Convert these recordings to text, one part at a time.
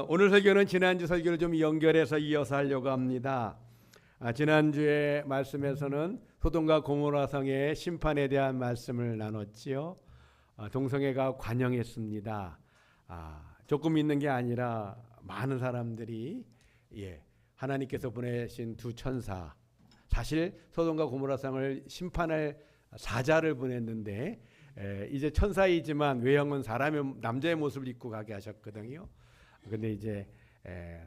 오늘 설교는 지난주 설교를 좀 연결해서 이어서 하려고 합니다. 지난주에 말씀에서는 소돔과 고모라 성의 심판에 대한 말씀을 나눴지요. 동성애가 관영했습니다. 조금 있는 게 아니라 많은 사람들이 하나님께서 보내신 두 천사, 사실 소돔과 고모라 성을 심판할 사자를 보냈는데 이제 천사이지만 외형은 사람의 남자의 모습을 입고 가게 하셨거든요. 근데 이제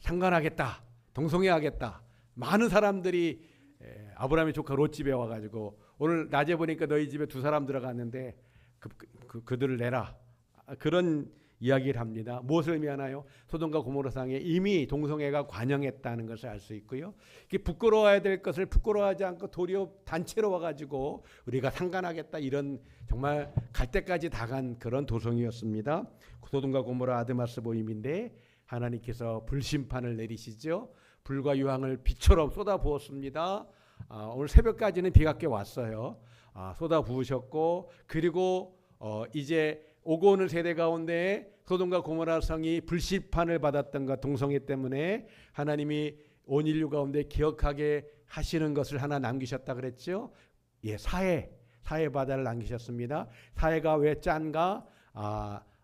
상관하겠다, 동성애하겠다. 많은 사람들이 아브라함의 조카 롯 집에 와가지고 오늘 낮에 보니까 너희 집에 두 사람 들어갔는데 그들을 내라. 그런 이야기를 합니다. 무엇을 의미하나요? 소돔과 고모라상에 이미 동성애가 관영했다는 것을 알 수 있고요. 부끄러워야 될 것을 부끄러워하지 않고 도리어 단체로 와가지고 우리가 상관하겠다, 이런 정말 갈 때까지 다 간 그런 도성이었습니다. 소돔과 고모라 아드마스 모임인데 하나님께서 불심판을 내리시죠. 불과 유황을 비처럼 쏟아 부었습니다. 오늘 새벽까지는 비가 꽤 왔어요. 쏟아 부으셨고, 그리고 이제 오고 오는 세대 가운데 소돔과 고모라 성이 불심판을 받았던 것, 동성애 때문에 하나님이 온 인류 가운데 기억하게 하시는 것을 하나 남기셨다 그랬죠. 사해 바다를 남기셨습니다. 사해가 왜 짠가?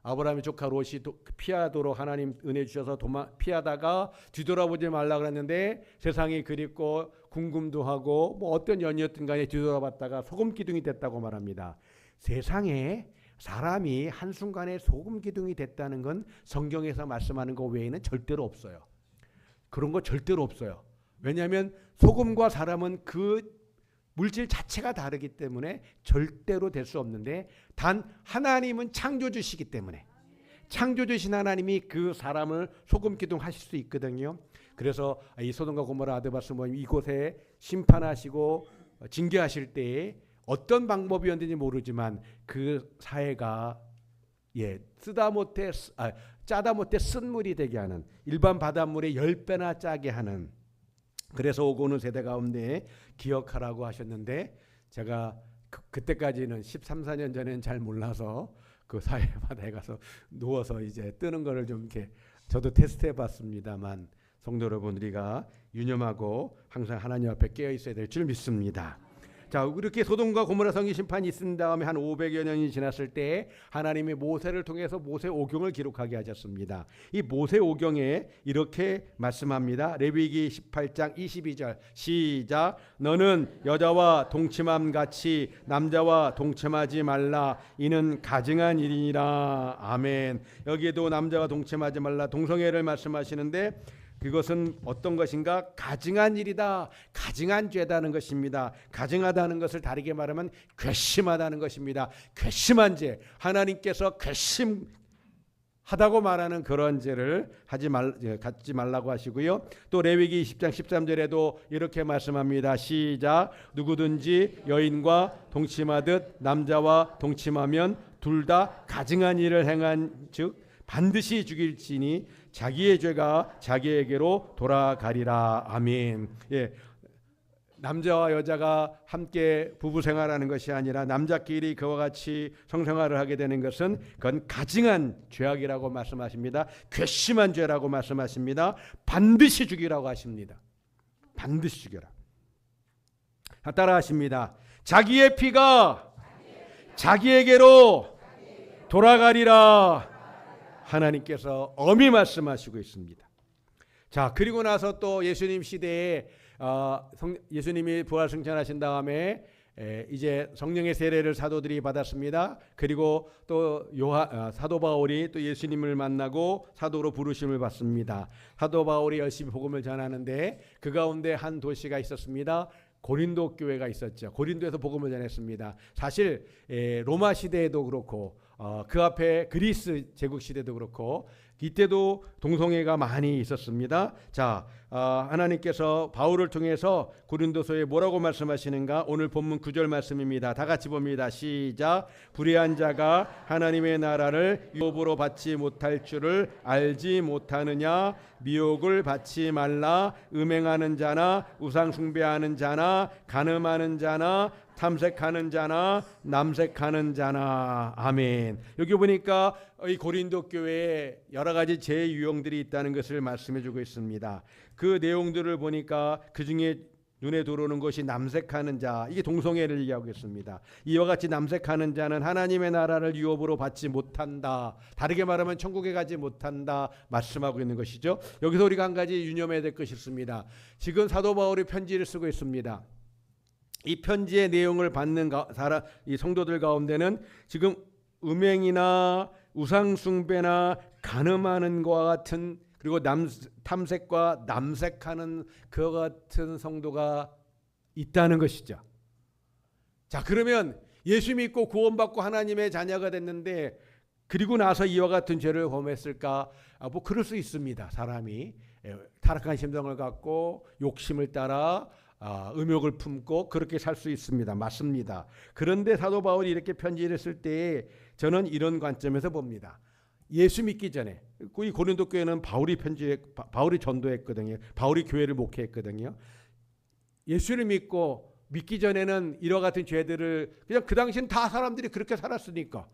아브라함의 조카 롯이 피하도록 하나님 은혜 주셔서 피하다가 뒤돌아보지 말라 그랬는데 세상이 그립고 궁금도 하고 어떤 연이었든 간에 뒤돌아봤다가 소금 기둥이 됐다고 말합니다. 세상에 사람이 한순간에 소금 기둥이 됐다는 건 성경에서 말씀하는 것 외에는 절대로 없어요. 그런 거 절대로 없어요. 왜냐하면 소금과 사람은 그 물질 자체가 다르기 때문에 절대로 될 수 없는데, 단 하나님은 창조주시기 때문에 창조주신 하나님이 그 사람을 소금 기둥 하실 수 있거든요. 그래서 이 소돔과 고모라 아드바스 모임 이곳에 심판하시고 징계하실 때에 어떤 방법이었는지 모르지만 그 사회가 짜다 못해 쓴 물이 되게 하는, 일반 바닷물의 10배나 짜게 하는, 그래서 오고 오는 세대 가운데 기억하라고 하셨는데, 제가 그때까지는 13, 14년 전에는 잘 몰라서 그 사회 바다에 가서 누워서 이제 뜨는 거를 좀 이렇게 저도 테스트해 봤습니다만, 성도 여러분, 우리가 유념하고 항상 하나님 앞에 깨어 있어야 될 줄 믿습니다. 자, 이렇게 소돔과 고모라 성의 심판이 있은 다음에 한 500여 년이 지났을 때 하나님이 모세를 통해서 모세 오경을 기록하게 하셨습니다. 이 모세 오경에 이렇게 말씀합니다. 레위기 18장 22절 시작. 너는 여자와 동침함 같이 남자와 동침하지 말라. 이는 가증한 일이니라. 아멘. 여기에도 남자와 동침하지 말라, 동성애를 말씀하시는데, 그것은 어떤 것인가? 가증한 일이다, 가증한 죄다는 것입니다. 가증하다는 것을 다르게 말하면 괘씸하다는 것입니다. 괘씸한 죄, 하나님께서 괘씸하다고 말하는 그런 죄를 갖지 말라고 하시고요. 또 레위기 20장 13절에도 이렇게 말씀합니다. 시작. 누구든지 여인과 동침하듯 남자와 동침하면 둘 다 가증한 일을 행한 즉 반드시 죽일지니 자기의 죄가 자기에게로 돌아가리라. 아멘. 남자와 여자가 함께 부부 생활하는 것이 아니라 남자끼리 그와 같이 성생활을 하게 되는 것은 그건 가증한 죄악이라고 말씀하십니다. 괘씸한 죄라고 말씀하십니다. 반드시 죽이라고 하십니다. 반드시 죽여라. 따라하십니다. 자기의 피가 자기에게로 돌아가리라. 하나님께서 엄히 말씀하시고 있습니다. 자, 그리고 나서 또 예수님 시대에 예수님이 부활 승천하신 다음에 이제 성령의 세례를 사도들이 받았습니다. 그리고 또 사도 바울이 또 예수님을 만나고 사도로 부르심을 받습니다. 사도 바울이 열심히 복음을 전하는데 그 가운데 한 도시가 있었습니다. 고린도 교회가 있었죠. 고린도에서 복음을 전했습니다. 사실 로마 시대에도 그렇고 그 앞에 그리스 제국 시대도 그렇고 이때도 동성애가 많이 있었습니다. 자, 하나님께서 바울을 통해서 고린도서에 뭐라고 말씀하시는가? 오늘 본문 9절 말씀입니다. 다 같이 봅니다. 시작. 불의한 자가 하나님의 나라를 유업으로 받지 못할 줄을 알지 못하느냐? 미혹을 받지 말라. 음행하는 자나 우상 숭배하는 자나 간음하는 자나 탐색하는 자나 남색하는 자나. 아멘. 여기 보니까 이 고린도 교회에 여러 가지 제 유형들이 있다는 것을 말씀해 주고 있습니다. 그 내용들을 보니까 그 중에 눈에 들어오는 것이 남색하는 자, 이게 동성애를 얘기하고 있습니다. 이와 같이 남색하는 자는 하나님의 나라를 유업으로 받지 못한다. 다르게 말하면 천국에 가지 못한다 말씀하고 있는 것이죠. 여기서 우리가 한 가지 유념해야 될 것이 있습니다. 지금 사도 바울이 편지를 쓰고 있습니다. 이 편지의 내용을 받는 이 성도들 가운데는 지금 음행이나 우상숭배나 간음하는 것과 같은, 그리고 탐색과 남색하는 그와 같은 성도가 있다는 것이죠. 자, 그러면 예수 믿고 구원받고 하나님의 자녀가 됐는데 그리고 나서 이와 같은 죄를 범했을까? 뭐 그럴 수 있습니다. 사람이 타락한 심성을 갖고 욕심을 따라 음욕을 품고 그렇게 살 수 있습니다. 맞습니다. 그런데 사도 바울이 이렇게 편지를 쓸 때 저는 이런 관점에서 봅니다. 예수 믿기 전에, 이 고린도 교회는 바울이 전도했거든요. 바울이 교회를 목회했거든요. 예수를 믿기 전에는 이와 같은 죄들을 그냥 그 당시엔 다 사람들이 그렇게 살았으니까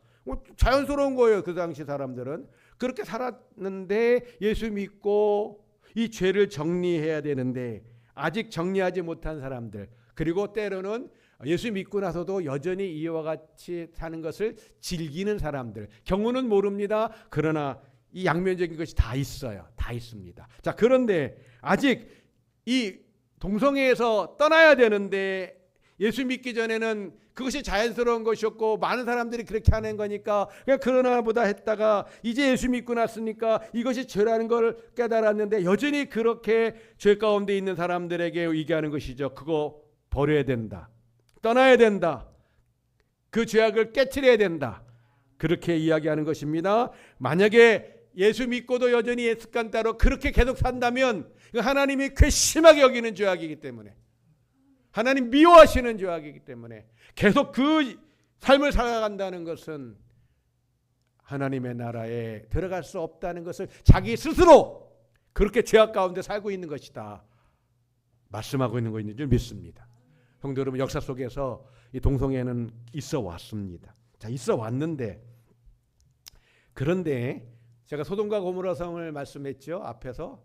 자연스러운 거예요. 그 당시 사람들은 그렇게 살았는데 예수 믿고 이 죄를 정리해야 되는데 아직 정리하지 못한 사람들, 그리고 때로는 예수 믿고 나서도 여전히 이와 같이 사는 것을 즐기는 사람들, 경우는 모릅니다. 그러나 이 양면적인 것이 다 있어요. 다 있습니다. 자, 그런데 아직 이 동성애에서 떠나야 되는데 예수 믿기 전에는 그것이 자연스러운 것이었고 많은 사람들이 그렇게 하는 거니까 그냥 그러나 보다 했다가 이제 예수 믿고 났으니까 이것이 죄라는 걸 깨달았는데 여전히 그렇게 죄 가운데 있는 사람들에게 얘기하는 것이죠. 그거 버려야 된다. 떠나야 된다. 그 죄악을 깨트려야 된다. 그렇게 이야기하는 것입니다. 만약에 예수 믿고도 여전히 옛 습관 따로 그렇게 계속 산다면 하나님이 괘씸하게 여기는 죄악이기 때문에, 하나님 미워하시는 죄악이기 때문에 계속 그 삶을 살아간다는 것은 하나님의 나라에 들어갈 수 없다는 것을 자기 스스로 그렇게 죄악 가운데 살고 있는 것이다 말씀하고 있는 것인 줄 믿습니다. 성도 여러분, 역사 속에서 이 동성애는 있어 왔습니다. 자, 있어 왔는데, 그런데 제가 소돔과 고모라 성을 말씀했죠. 앞에서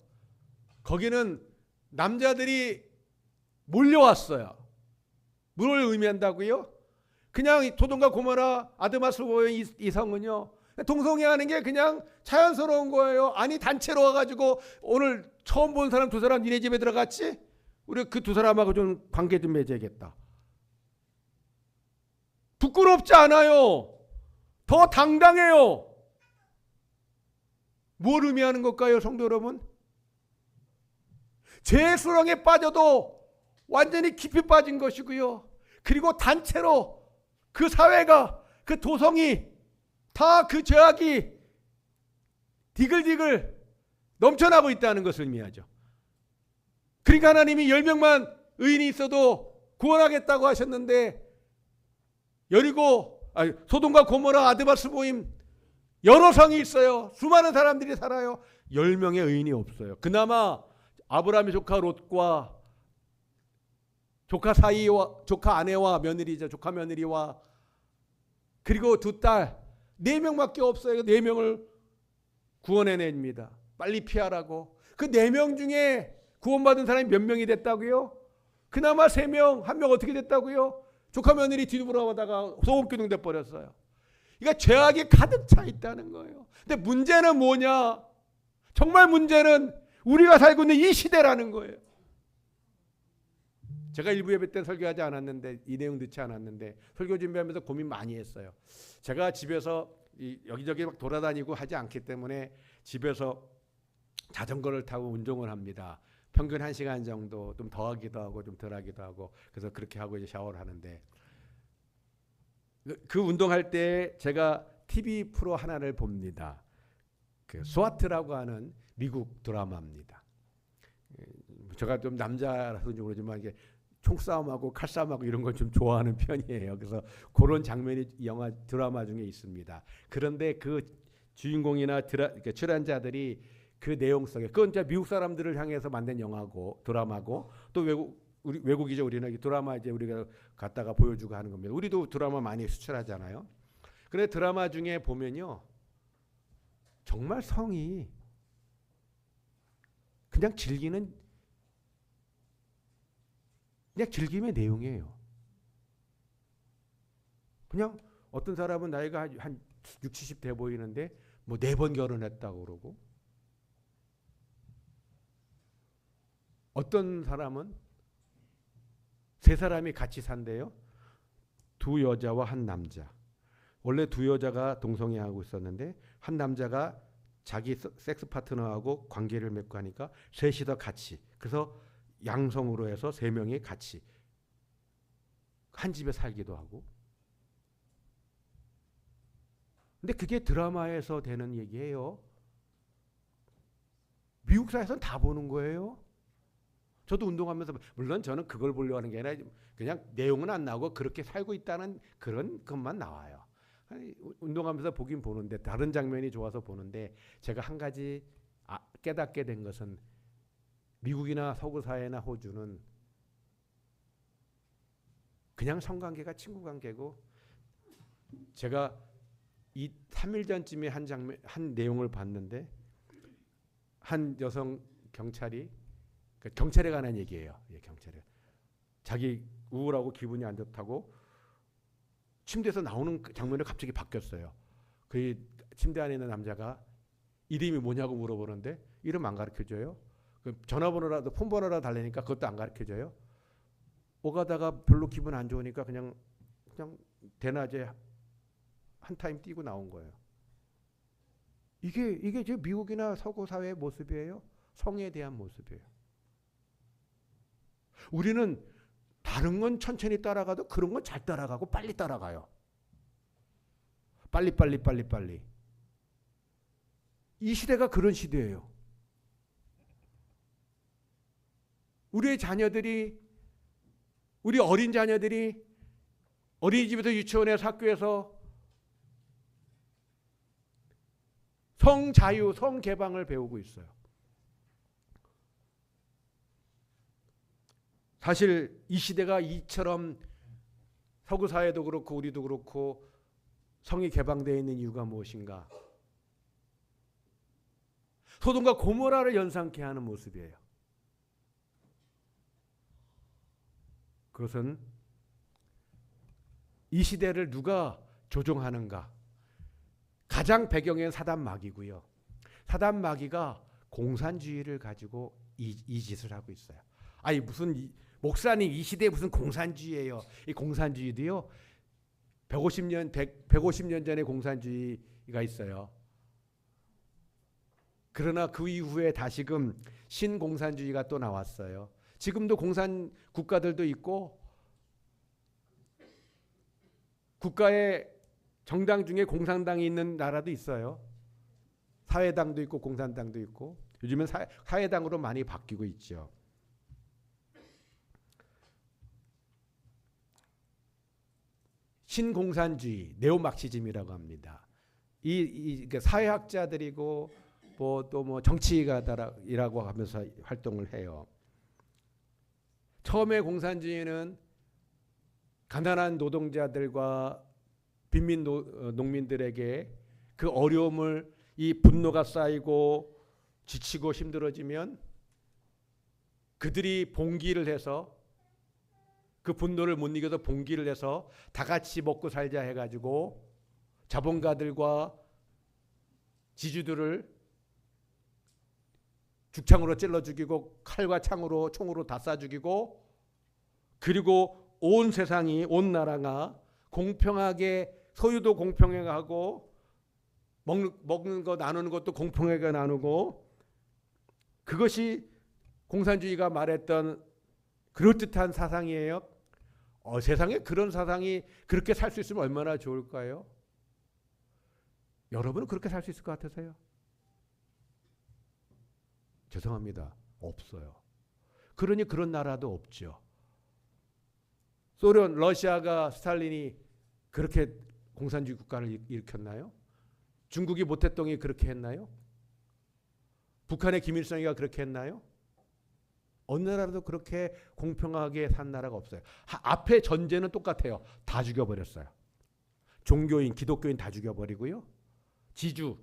거기는 남자들이 몰려왔어요. 뭘 의미한다고요? 그냥 소돔과 고모라 아드마스 보의 이 성은요, 동성애하는 게 그냥 자연스러운 거예요. 아니, 단체로 와가지고 오늘 처음 본 사람 두 사람 니네 집에 들어갔지? 우리 그 두 사람하고 좀 관계 좀 맺어야겠다. 부끄럽지 않아요. 더 당당해요. 뭘 의미하는 걸까요, 성도 여러분? 죄의 수렁에 빠져도 완전히 깊이 빠진 것이고요. 그리고 단체로 그 사회가, 그 도성이 다 그 죄악이 디글디글 넘쳐나고 있다는 것을 의미하죠. 그러니까 하나님이 10명만 의인이 있어도 구원하겠다고 하셨는데 소돔과 고모라 아드마스 보임 여러 성이 있어요. 수많은 사람들이 살아요. 10명의 의인이 없어요. 그나마 아브라함의 조카 롯과 조카 아내와 며느리죠. 조카 며느리와 그리고 두 딸, 4명밖에 없어요. 4명을 구원해냅니다. 빨리 피하라고. 그 4명 중에 구원받은 사람이 몇 명이 됐다고요? 그나마 3명, 1명 어떻게 됐다고요? 조카 며느리 뒤돌아오다가 소금기둥 돼버렸어요. 그러니까 죄악이 가득 차 있다는 거예요. 근데 문제는 뭐냐? 정말 문제는 우리가 살고 있는 이 시대라는 거예요. 제가 일부 예배 때 설교하지 않았는데, 이 내용 넣지 않았는데 설교 준비하면서 고민 많이 했어요. 제가 집에서 여기저기 막 돌아다니고 하지 않기 때문에 집에서 자전거를 타고 운동을 합니다. 평균 1시간 정도, 좀 더 하기도 하고 좀 덜 하기도 하고, 그래서 그렇게 하고 이제 샤워를 하는데, 그 운동할 때 제가 TV 프로 하나를 봅니다. 그 스와트라고 하는 미국 드라마입니다. 제가 좀 남자라서인지 모르지만 이게 총싸움하고 칼싸움하고 이런 걸 좀 좋아하는 편이에요. 그래서 그런 장면이 드라마 중에 있습니다. 그런데 그 주인공이나 출연자들이 그 내용 속에, 그건 진짜 미국 사람들을 향해서 만든 영화고 드라마고 또 외국 우리 외국이죠. 우리는 드라마 이제 우리가 갖다가 보여주고 하는 겁니다. 우리도 드라마 많이 수출하잖아요. 그런데 드라마 중에 보면요, 정말 성이 그냥 즐기는 그냥 즐김의 내용이에요. 그냥 어떤 사람은 나이가 한 60, 70 돼 보이는데 뭐 4번 결혼했다고 그러고, 어떤 사람은 3사람이 같이 산대요. 2 여자와 1 남자. 원래 2 여자가 동성애하고 있었는데 한 남자가 자기 섹스 파트너하고 관계를 맺고 하니까 셋이 더 같이. 그래서 양성으로 해서 3명이 같이 한 집에 살기도 하고. 근데 그게 드라마에서 되는 얘기예요. 미국 사회에서는 다 보는 거예요. 저도 운동하면서, 물론 저는 그걸 보려고 하는 게 아니라 그냥 내용은 안 나오고 그렇게 살고 있다는 그런 것만 나와요. 운동하면서 보긴 보는데, 다른 장면이 좋아서 보는데, 제가 한 가지 깨닫게 된 것은 미국이나 서구 사회나 호주는 그냥 성관계가 친구 관계고, 제가 이 3일 전쯤에 한 내용을 봤는데, 한 여성 경찰이, 경찰에 관한 얘기예요. 예, 경찰에. 자기 우울하고 기분이 안 좋다고 침대에서 나오는 장면이 갑자기 바뀌었어요. 그 침대 안에 있는 남자가 이름이 뭐냐고 물어보는데 이름 안 가르쳐줘요. 그 전화번호라도 폰번호라도 달래니까 그것도 안 가르쳐줘요. 오가다가 별로 기분 안 좋으니까 그냥 대낮에 한 타임 뛰고 나온 거예요. 이게 지금 미국이나 서구 사회의 모습이에요. 성에 대한 모습이에요. 우리는 다른 건 천천히 따라가도 그런 건 잘 따라가고 빨리 따라가요. 빨리. 이 시대가 그런 시대예요. 우리 어린 자녀들이 어린이집에서 유치원에서 학교에서 성자유, 성개방을 배우고 있어요. 사실 이 시대가 이처럼 서구 사회도 그렇고 우리도 그렇고 성이 개방되어 있는 이유가 무엇인가? 소돔과 고모라를 연상케 하는 모습이에요. 그것은 이 시대를 누가 조종하는가? 가장 배경엔 사단 마귀고요. 사단 마귀가 공산주의를 가지고 이 짓을 하고 있어요. 아니 무슨 목사님 이 시대에 무슨 공산주의예요. 이 공산주의도요. 150년 전에 공산주의가 있어요. 그러나 그 이후에 다시금 신공산주의가 또 나왔어요. 지금도 공산 국가들도 있고 국가의 정당 중에 공산당이 있는 나라도 있어요. 사회당도 있고 공산당도 있고 요즘은 사회당으로 많이 바뀌고 있죠. 신공산주의, 네오마르크시즘이라고 합니다. 이 사회학자들이고 또 정치가들이라고 하면서 활동을 해요. 처음에 공산주의는 가난한 노동자들과 빈민 농민들에게 그 어려움을 이 분노가 쌓이고 지치고 힘들어지면 그들이 봉기를 해서 그 분노를 못 이겨서 봉기를 해서 다 같이 먹고 살자 해가지고 자본가들과 지주들을 죽창으로 찔러 죽이고 칼과 창으로 총으로 다 쏴 죽이고 그리고 온 세상이 온 나라가 공평하게 소유도 공평하게 하고 먹는 거 나누는 것도 공평하게 나누고 그것이 공산주의가 말했던 그럴듯한 사상이에요. 세상에 그런 사상이 그렇게 살 수 있으면 얼마나 좋을까요? 여러분은 그렇게 살 수 있을 것 같으세요? 죄송합니다. 없어요. 그러니 그런 나라도 없죠. 소련, 러시아가 스탈린이 그렇게 공산주의 국가를 일으켰나요? 중국이 모태똥이 그렇게 했나요? 북한의 김일성이가 그렇게 했나요? 어느 나라도 그렇게 공평하게 산 나라가 없어요. 앞에 전제는 똑같아요. 다 죽여버렸어요. 종교인, 기독교인 다 죽여버리고요. 지주,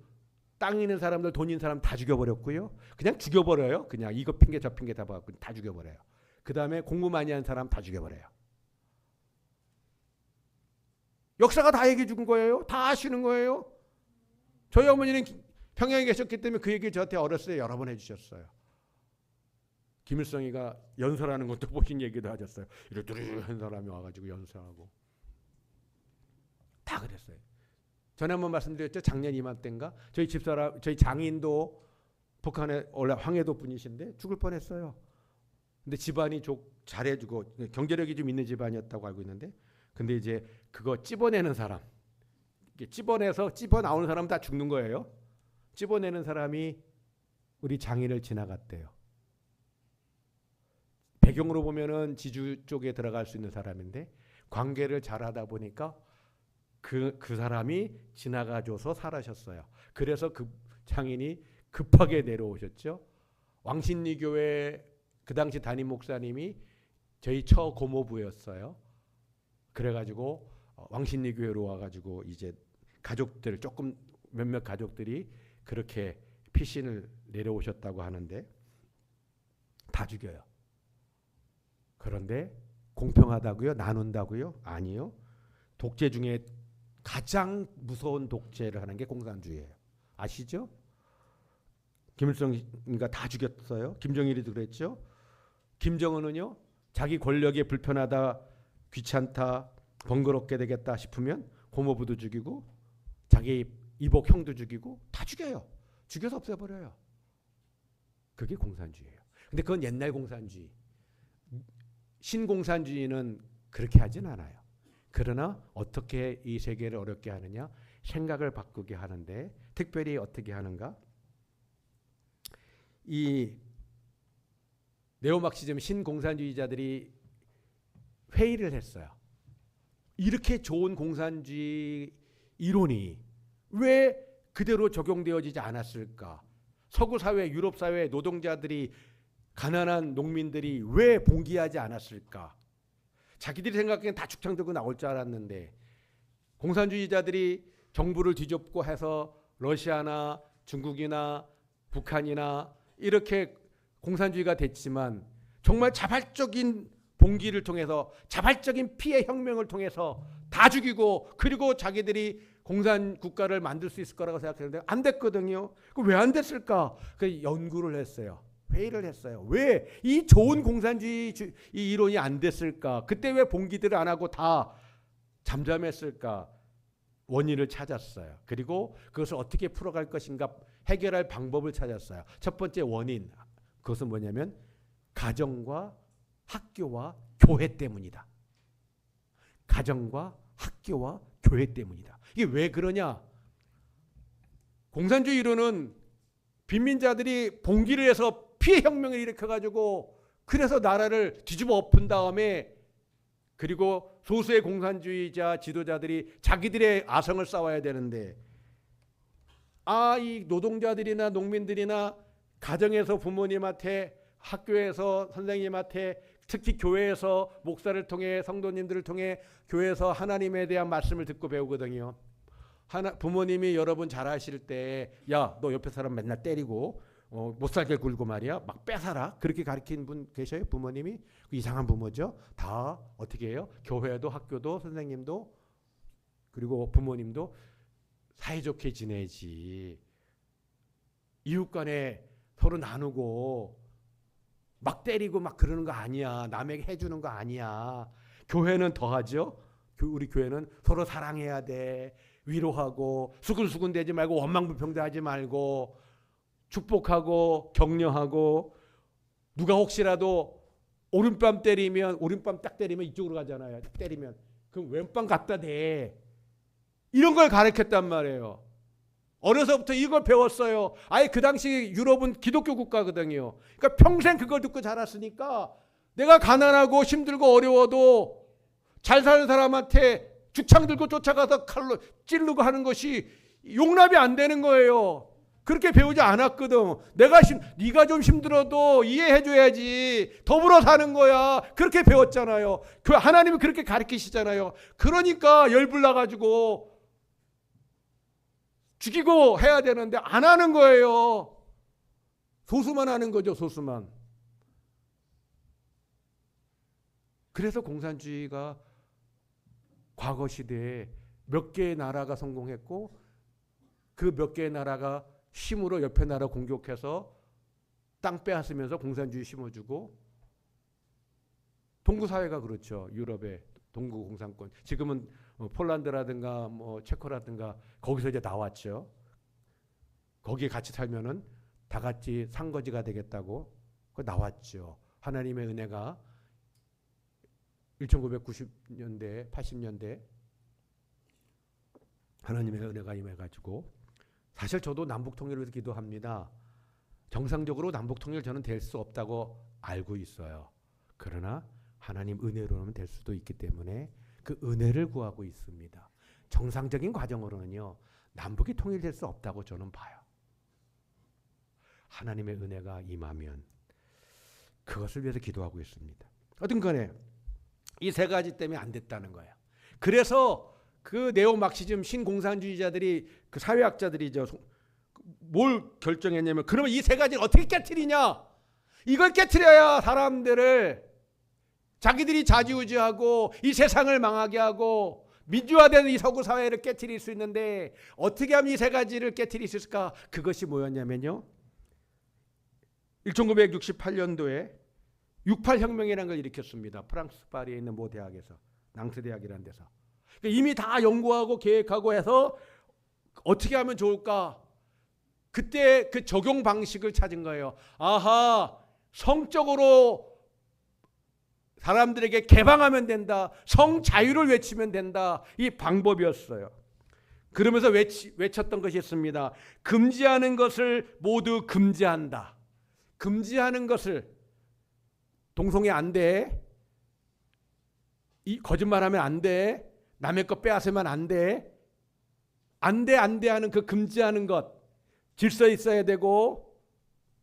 땅 있는 사람들, 돈 있는 사람 다 죽여버렸고요. 그냥 죽여버려요. 그냥 이거 핑계 저 핑계 다 봐갖고 다 죽여버려요. 그 다음에 공부 많이 한 사람 다 죽여버려요. 역사가 다 얘기해 준 거예요. 다 아시는 거예요. 저희 어머니는 평양에 계셨기 때문에 그 얘기를 저한테 어렸을 때 여러 번 해주셨어요. 김일성이가 연설하는 것도 보신 얘기도 하셨어요. 이렇게 한 사람이 와가지고 연설하고 다 그랬어요. 전에 한번 말씀드렸죠. 작년 이맘때인가 저희 집사람, 저희 장인도 북한에 원래 황해도 분이신데 죽을 뻔했어요. 근데 집안이 잘해주고 경제력이 좀 있는 집안이었다고 알고 있는데, 근데 이제 그거 찝어내는 사람, 찝어내서 찝어 나오는 사람 다 죽는 거예요. 찝어내는 사람이 우리 장인을 지나갔대요. 배경으로 보면은 지주 쪽에 들어갈 수 있는 사람인데 관계를 잘하다 보니까 그 사람이 지나가줘서 살아셨어요. 그래서 그 장인이 급하게 내려오셨죠. 왕신리교회 그 당시 담임 목사님이 저희 처 고모부였어요. 그래가지고 왕신리교회로 와가지고 이제 가족들 조금 몇몇 가족들이 그렇게 피신을 내려오셨다고 하는데 다 죽여요. 그런데 공평하다고요? 나눈다고요? 아니요. 독재 중에 가장 무서운 독재를 하는 게 공산주의예요. 아시죠? 김일성이가 다 죽였어요. 김정일이도 그랬죠. 김정은은요, 자기 권력에 불편하다, 귀찮다, 번거롭게 되겠다 싶으면 고모부도 죽이고 자기 이복 형도 죽이고 다 죽여요. 죽여서 없애버려요. 그게 공산주의예요. 근데 그건 옛날 공산주의. 신공산주의는 그렇게 하진 않아요. 그러나 어떻게 이 세계를 어렵게 하느냐? 생각을 바꾸게 하는데 특별히 어떻게 하는가? 이 네오마르크시즘 신공산주의자들이 회의를 했어요. 이렇게 좋은 공산주의 이론이 왜 그대로 적용되어지지 않았을까? 서구 사회, 유럽 사회 노동자들이, 가난한 농민들이 왜 봉기하지 않았을까? 자기들이 생각하기엔 다 죽창 들고 나올 줄 알았는데 공산주의자들이 정부를 뒤집고 해서 러시아나 중국이나 북한이나 이렇게 공산주의가 됐지만 정말 자발적인 봉기를 통해서, 자발적인 피해 혁명을 통해서 다 죽이고, 그리고 자기들이 공산 국가를 만들 수 있을 거라고 생각했는데 안 됐거든요. 왜 안 됐을까? 그 연구를 했어요. 회의를 했어요. 왜 이 좋은 공산주의 이 이론이 안 됐을까? 그때 왜 봉기들을 안 하고 다 잠잠했을까? 원인을 찾았어요. 그리고 그것을 어떻게 풀어갈 것인가 해결할 방법을 찾았어요. 첫 번째 원인, 그것은 뭐냐면 가정과 학교와 교회 때문이다. 가정과 학교와 교회 때문이다. 이게 왜 그러냐? 공산주의 이론은 빈민자들이 봉기를 해서 피해 혁명을 일으켜가지고 그래서 나라를 뒤집어 엎은 다음에, 그리고 소수의 공산주의자 지도자들이 자기들의 아성을 쌓아야 되는데, 이 노동자들이나 농민들이나 가정에서 부모님한테, 학교에서 선생님한테, 특히 교회에서 목사를 통해, 성도님들을 통해 교회에서 하나님에 대한 말씀을 듣고 배우거든요. 부모님이 여러분 잘하실 때, 야, 너 옆에 사람 맨날 때리고 못 살게 굴고 말이야, 막 뺏어라, 그렇게 가르친 분 계셔요? 부모님이? 이상한 부모죠. 다 어떻게 해요? 교회도 학교도 선생님도 그리고 부모님도 사이좋게 지내지, 이웃 간에 서로 나누고 막 때리고 막 그러는 거 아니야. 남에게 해주는 거 아니야. 교회는 더하죠. 우리 교회는 서로 사랑해야 돼. 위로하고 수근수근 대지 말고 원망불평대하지 말고 축복하고 격려하고, 누가 혹시라도 오른밤 때리면, 오른밤 딱 때리면 이쪽으로 가잖아요. 딱 때리면 그럼 왼밤 갖다 대. 이런 걸 가르쳤단 말이에요. 어려서부터 이걸 배웠어요. 아예 그 당시 유럽은 기독교 국가거든요. 그러니까 평생 그걸 듣고 자랐으니까 내가 가난하고 힘들고 어려워도 잘 사는 사람한테 죽창 들고 쫓아가서 칼로 찌르고 하는 것이 용납이 안 되는 거예요. 그렇게 배우지 않았거든. 네가 좀 힘들어도 이해해줘야지. 더불어 사는 거야. 그렇게 배웠잖아요. 하나님이 그렇게 가르치시잖아요. 그러니까 열불 나가지고 죽이고 해야 되는데 안 하는 거예요. 소수만 하는 거죠, 소수만. 그래서 공산주의가 과거 시대에 몇 개의 나라가 성공했고 그 몇 개의 나라가 힘으로 옆에 나라 공격해서 땅 빼앗으면서 공산주의 심어주고 동구 사회가 그렇죠. 유럽의 동구 공산권. 지금은 폴란드라든가 뭐 체코라든가 거기서 이제 나왔죠. 거기에 같이 살면은 다 같이 상거지가 되겠다고 나왔죠. 하나님의 은혜가 1990년대, 80년대 하나님의 은혜가 임해가지고 사실 저도 남북 통일을 위해서 기도합니다. 정상적으로 남북 통일 저는 될 수 없다고 알고 있어요. 그러나 하나님 은혜로는 될 수도 있기 때문에 그 은혜를 구하고 있습니다. 정상적인 과정으로는요. 남북이 통일될 수 없다고 저는 봐요. 하나님의 은혜가 임하면 그것을 위해서 기도하고 있습니다. 어떤 간에 이 세 가지 때문에 안 됐다는 거예요. 그래서 그 네오마르크시즘 신공산주의자들이 그 사회학자들이죠. 뭘 결정했냐면 그러면 이 세 가지를 어떻게 깨트리냐? 이걸 깨트려야 사람들을 자기들이 좌지우지하고 이 세상을 망하게 하고 민주화되는 이 서구 사회를 깨트릴 수 있는데 어떻게 하면 이 세 가지를 깨트릴 수 있을까? 그것이 뭐였냐면요. 1968년도에 68혁명이라는 걸 일으켰습니다. 프랑스 파리에 있는 모 대학에서, 낭스 대학이라는 데서. 이미 다 연구하고 계획하고 해서 어떻게 하면 좋을까? 그때 그 적용 방식을 찾은 거예요. 아하, 성적으로 사람들에게 개방하면 된다. 성자유를 외치면 된다. 이 방법이었어요. 그러면서 외쳤던 것이 있습니다. 금지하는 것을 모두 금지한다. 금지하는 것을 동성애 안 돼. 이 거짓말하면 안 돼. 남의 것 빼앗으면 안 돼. 안 돼 하는 그 금지하는 것. 질서 있어야 되고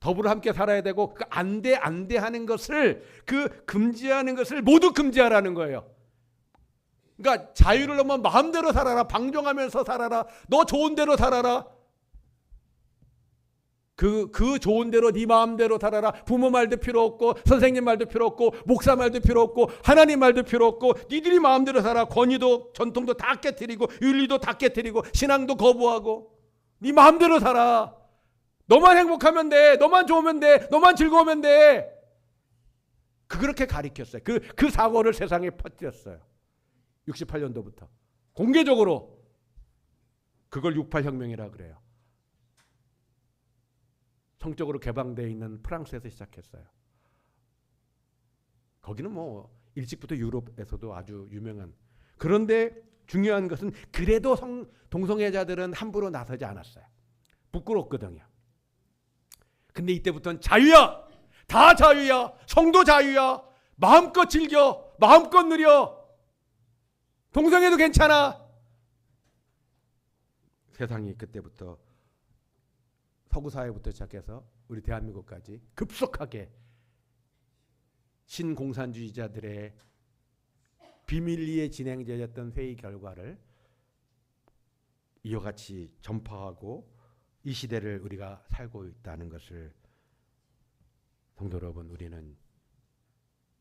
더불어 함께 살아야 되고 그 안 돼 하는 것을 그 금지하는 것을 모두 금지하라는 거예요. 그러니까 자유를 넘어 마음대로 살아라. 방종하면서 살아라. 너 좋은 대로 살아라. 그 좋은 대로 네 마음대로 살아라. 부모 말도 필요 없고 선생님 말도 필요 없고 목사 말도 필요 없고 하나님 말도 필요 없고 니들이 마음대로 살아. 권위도 전통도 다 깨트리고 윤리도 다 깨트리고 신앙도 거부하고 네 마음대로 살아. 너만 행복하면 돼. 너만 좋으면 돼. 너만 즐거우면 돼. 그렇게 가르쳤어요. 그 사고를 세상에 퍼뜨렸어요. 68년도부터 공개적으로 그걸 68혁명이라 그래요. 성적으로 개방되어 있는 프랑스에서 시작했어요. 거기는 뭐 일찍부터 유럽에서도 아주 유명한. 그런데 중요한 것은 그래도 동성애자들은 함부로 나서지 않았어요. 부끄럽거든요. 근데 이때부터는 자유야. 다 자유야. 성도 자유야. 마음껏 즐겨. 마음껏 누려. 동성애도 괜찮아. 세상이 그때부터 서구 사회부터 시작해서 우리 대한민국까지 급속하게 신공산주의자들의 비밀리에 진행되었던 회의 결과를 이와 같이 전파하고 이 시대를 우리가 살고 있다는 것을 성도 여러분 우리는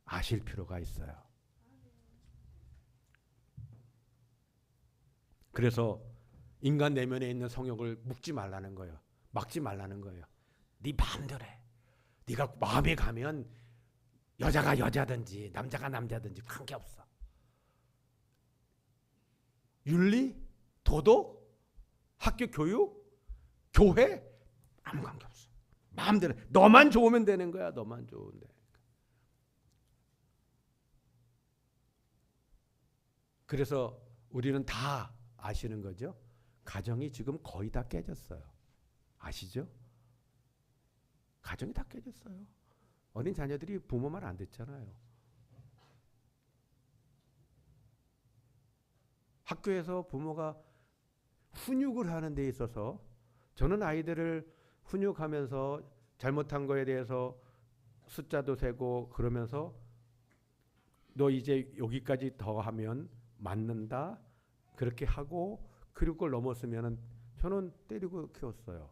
아실 필요가 있어요. 그래서 인간 내면에 있는 성욕을 묶지 말라는 거예요. 막지 말라는 거예요. 네 마음대로 해. 네가 마음에 가면 여자가 여자든지 남자가 남자든지 관계없어. 윤리, 도덕, 학교 교육, 교회 아무 관계없어. 마음대로 너만 좋으면 되는 거야. 너만 좋으면 돼. 그래서 우리는 다 아시는 거죠. 가정이 지금 거의 다 깨졌어요. 아시죠? 가정이 다 깨졌어요. 어린 자녀들이 부모 말 안 듣잖아요. 학교에서 부모가 훈육을 하는 데 있어서 저는 아이들을 훈육하면서 잘못한 거에 대해서 숫자도 세고 그러면서 너 이제 여기까지 더 하면 맞는다 그렇게 하고 그리고 그걸 넘었으면은 저는 때리고 키웠어요.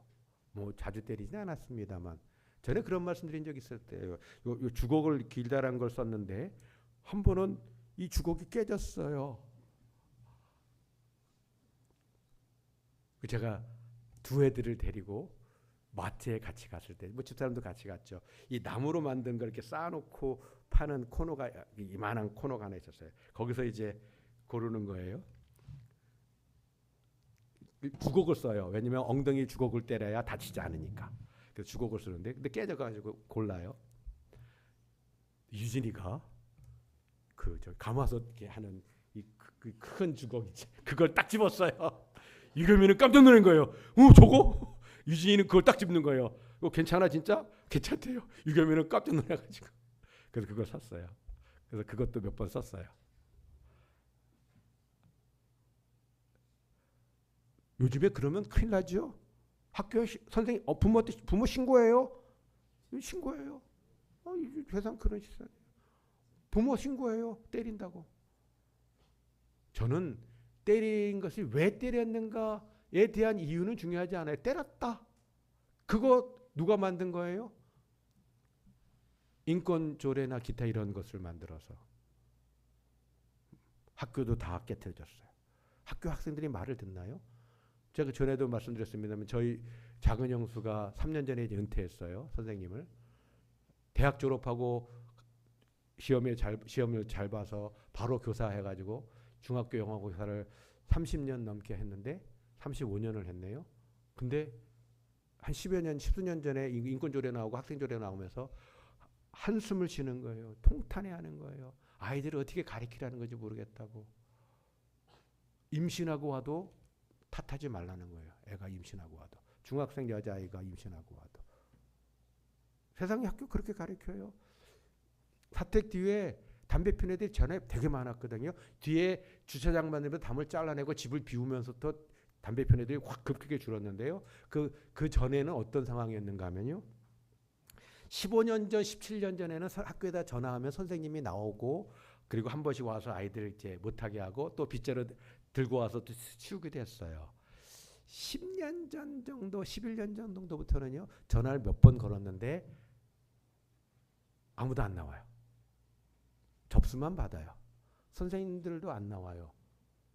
뭐 자주 때리진 않았습니다만 전에 그런 말씀드린 적 있을 때요. 요 주걱을 길다란 걸 썼는데 한 번은 이 주걱이 깨졌어요. 제가 두 애들을 데리고 마트에 같이 갔을 때, 뭐 집사람도 같이 갔죠. 이 나무로 만든 걸 이렇게 쌓아놓고 파는 코너가 이만한 코너가 하나 있었어요. 거기서 이제 고르는 거예요. 주걱을 써요. 왜냐면 엉덩이 주걱을 때려야 다치지 않으니까. 그래서 주걱을 쓰는데, 근데 깨져가지고 골라요. 유진이가 저 가마솥 이렇게 하는 이 큰 주걱이지. 그걸 딱 집었어요. 이러면은 깜짝 놀란 거예요. 저거? 유진이는 그걸 딱 집는 거예요. 괜찮아 진짜? 괜찮대요. 이러면은 깜짝 놀라가지고. 그래서 그걸 샀어요. 그래서 그것도 몇 번 썼어요. 요즘에 그러면 큰일 나죠. 학교에 선생님, 부모 신고해요. 신고해요. 세상 그런 시선. 부모 신고해요. 때린다고. 저는 때린 것이 왜 때렸는가에 대한 이유는 중요하지 않아요. 때렸다. 그거 누가 만든 거예요? 인권조례나 기타 이런 것을 만들어서. 학교도 다 깨트려졌어요. 학교 학생들이 말을 듣나요? 제가 전에도 말씀드렸습니다만 저희 작은 형수가 3년 전에 이제 은퇴했어요. 선생님을. 대학 졸업하고 시험을 잘 봐서 바로 교사해가지고 중학교 영어 교사를 30년 넘게 했는데 35년을 했네요. 근데 한 10여 년, 10수년 전에 인권조례 나오고 학생조례 나오면서 한숨을 쉬는 거예요. 통탄해하는 거예요. 아이들을 어떻게 가르치라는 건지 모르겠다고. 임신하고 와도 탓하지 말라는 거예요. 애가 임신하고 와도. 중학생 여자아이가 임신하고 와도. 세상에 학교 그렇게 가르쳐요. 사택 뒤에 담배 피는 애들이 전에 되게 많았거든요. 뒤에 주차장 만들면 담을 잘라내고 집을 비우면서부터 담배 피는 애들이 확 급격하게 줄었는데요. 그 전에는 어떤 상황이었는가 하면요. 15년 전, 17년 전에는 학교에다 전화하면 선생님이 나오고 그리고 한 번씩 와서 아이들 이제 못하게 하고 또 빗자루 들고 와서 또 치우기도 했어요. 10년 전 정도, 11년 전 정도부터는요. 전화를 몇 번 걸었는데 아무도 안 나와요. 접수만 받아요. 선생님들도 안 나와요.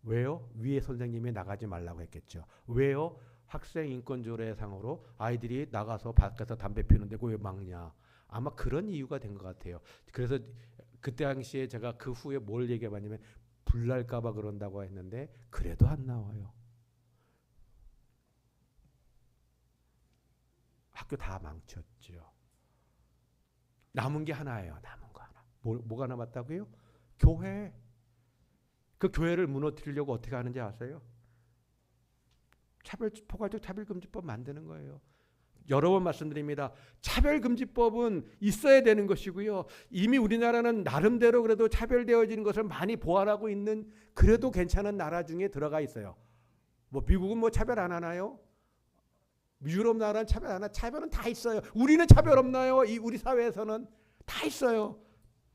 왜요? 위에 선생님이 나가지 말라고 했겠죠. 왜요? 학생 인권조례상으로 아이들이 나가서 밖에서 담배 피는데 왜 막냐. 아마 그런 이유가 된 것 같아요. 그래서 그때 당시에 제가 그 후에 뭘 얘기해봤냐면 불날까 봐 그런다고 했는데 그래도 안 나와요. 학교 다 망쳤죠. 남은 게 하나예요. 남은 거 하나. 뭐가 남았다고요? 교회. 그 교회를 무너뜨리려고 어떻게 하는지 아세요? 포괄적 차별금지법 만드는 거예요. 여러 번 말씀드립니다. 차별금지법은 있어야 되는 것이고요. 이미 우리나라는 나름대로 그래도 차별되어지는 것을 많이 보완하고 있는 그래도 괜찮은 나라 중에 들어가 있어요. 뭐 미국은 뭐 차별 안 하나요? 유럽 나라는 차별 안 하나? 차별은 다 있어요. 우리는 차별 없나요? 우리 사회에서는 다 있어요.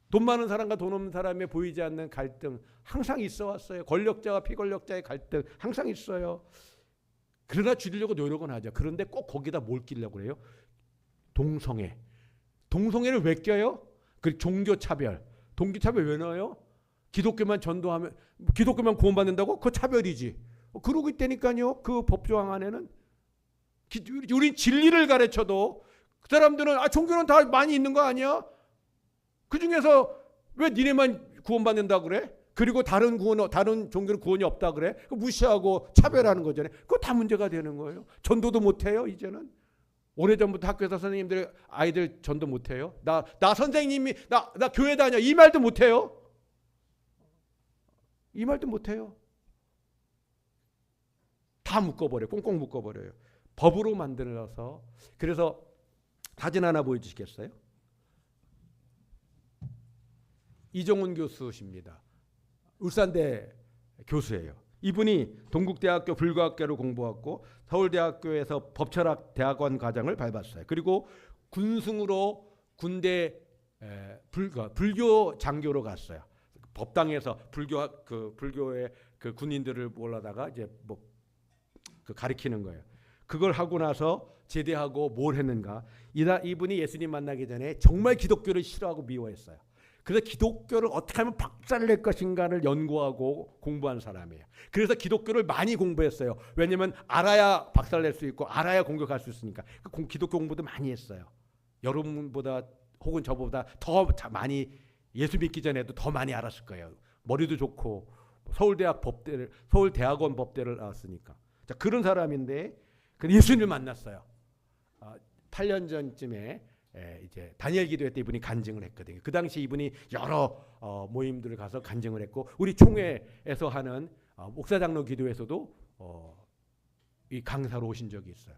돈 많은 사람과 돈 없는 사람에 보이지 않는 갈등 항상 있어 왔어요. 권력자와 피권력자의 갈등 항상 있어요. 그러나 줄이려고 노력은 하죠. 그런데 꼭 거기다 뭘 끼려고 그래요? 동성애. 동성애를 왜 껴요? 그 종교차별. 동교차별 왜 넣어요? 기독교만 전도하면, 기독교만 구원받는다고? 그거 차별이지. 그러고 있다니까요. 그 법조항 안에는. 우린 진리를 가르쳐도 그 사람들은 종교는 다 많이 있는 거 아니야? 그 중에서 왜 니네만 구원받는다 그래? 그리고 다른 종교는 구원이 없다 그래? 무시하고 차별하는 거잖아요. 그거 다 문제가 되는 거예요. 전도도 못해요 이제는. 오래전부터 학교에서 선생님들이 아이들 전도 못해요. 나 선생님이 나 교회 다녀 이 말도 못해요. 이 말도 못해요. 다 묶어버려요. 꽁꽁 묶어버려요. 법으로 만들어서. 그래서 사진 하나 보여주시겠어요? 이종훈 교수십니다. 울산대 교수예요. 이분이 동국대학교 불교학과를 공부했고 서울대학교에서 법철학 대학원 과정을 밟았어요. 그리고 군승으로 군대 불교 장교로 갔어요. 법당에서 불교의 그 군인들을 몰라다가 이제 뭐 그 가리키는 거예요. 그걸 하고 나서 제대하고 뭘 했는가? 이분이 예수님 만나기 전에 정말 기독교를 싫어하고 미워했어요. 그래서 기독교를 어떻게 하면 박살낼 것인가를 연구하고 공부한 사람이에요. 그래서 기독교를 많이 공부했어요. 왜냐하면 알아야 박살낼 수 있고 알아야 공격할 수 있으니까. 기독교 공부도 많이 했어요. 여러분보다 혹은 저보다 더 많이 예수 믿기 전에도 더 많이 알았을 거예요. 머리도 좋고 서울대학원 법대를 나왔으니까. 자, 그런 사람인데 예수님을 만났어요. 8년 전쯤에 이제 다니엘 기도회 때 이분이 간증을 했거든요. 그 당시 이분이 여러 모임들을 가서 간증을 했고 우리 총회에서 하는 목사장로 기도회에서도 이 강사로 오신 적이 있어요.